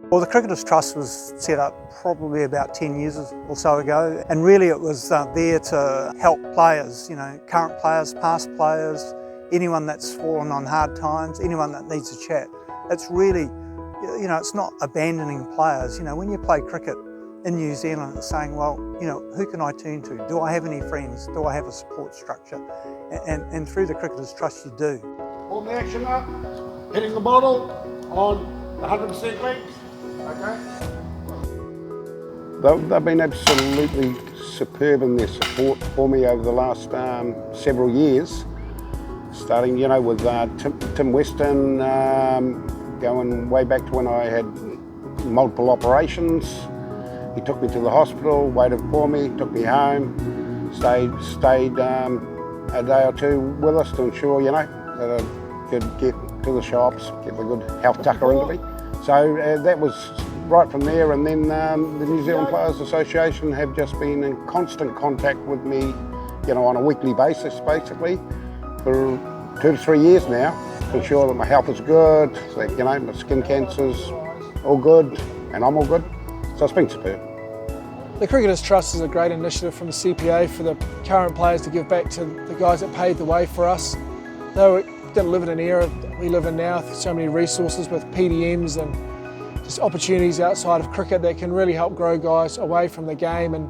Well, the Cricketers Trust was set up probably about 10 years or so ago, and really it was there to help players, current players, past players, anyone that's fallen on hard times, anyone that needs a chat. It's really, it's not abandoning players. When you play cricket in New Zealand, it's saying, well, who can I turn to? Do I have any friends? Do I have a support structure? And through the Cricketers Trust, you do. Hold the action up, hitting the bottle on the 100% length. Okay. They've been absolutely superb in their support for me over the last several years. Starting, with Tim Weston, going way back to when I had multiple operations. He took me to the hospital, waited for me, took me home, stayed a day or two with us to ensure, that I could get to the shops, get the good health tucker into me. So that was right from there, and then the New Zealand Players Association have just been in constant contact with me, on a weekly basis, basically, for 2 to 3 years now, to ensure that my health is good, that my skin cancer's all good, and I'm all good. So it's been superb. The Cricketers Trust is a great initiative from the CPA for the current players to give back to the guys that paved the way for us. They didn't live in an era we live in now, with so many resources with PDMs and just opportunities outside of cricket that can really help grow guys away from the game. And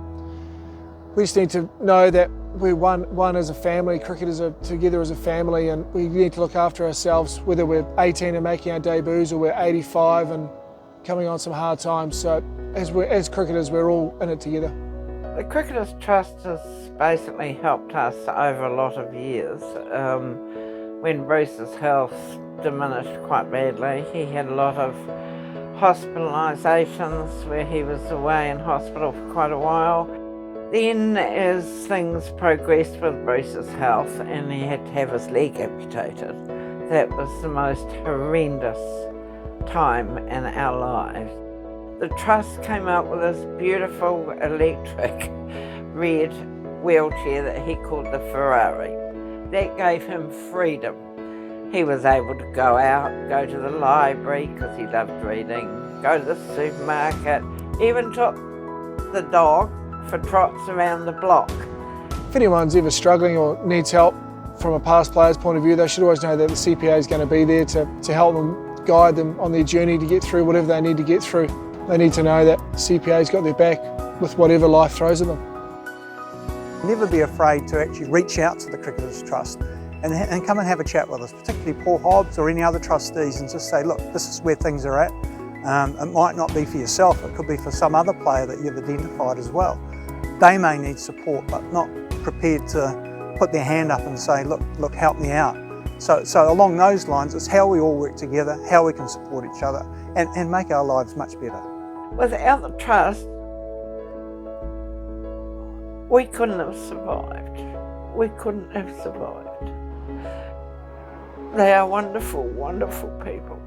we just need to know that we're one as a family. Cricket is together as a family, and we need to look after ourselves, whether we're 18 and making our debuts or we're 85 and coming on some hard times. So as cricketers, we're all in it together. The Cricketers Trust has basically helped us over a lot of years. When Bruce's health diminished quite badly, he had a lot of hospitalisations where he was away in hospital for quite a while. Then as things progressed with Bruce's health and he had to have his leg amputated, that was the most horrendous time in our lives. The Trust came up with this beautiful electric red wheelchair that he called the Ferrari. That gave him freedom. He was able to go out, go to the library because he loved reading, go to the supermarket, even took the dog for trots around the block. If anyone's ever struggling or needs help from a past player's point of view, they should always know that the CPA is going to be there to help them, guide them on their journey to get through whatever they need to get through. They need to know that the CPA's got their back with whatever life throws at them. Never be afraid to actually reach out to the Cricketers Trust and come and have a chat with us, particularly Paul Hobbs or any other trustees, and just say, look, this is where things are at. It might not be for yourself, it could be for some other player that you've identified as well. They may need support, but not prepared to put their hand up and say, look, help me out. So along those lines, it's how we all work together, how we can support each other and make our lives much better. Without the Trust, we couldn't have survived. We couldn't have survived. They are wonderful, wonderful people.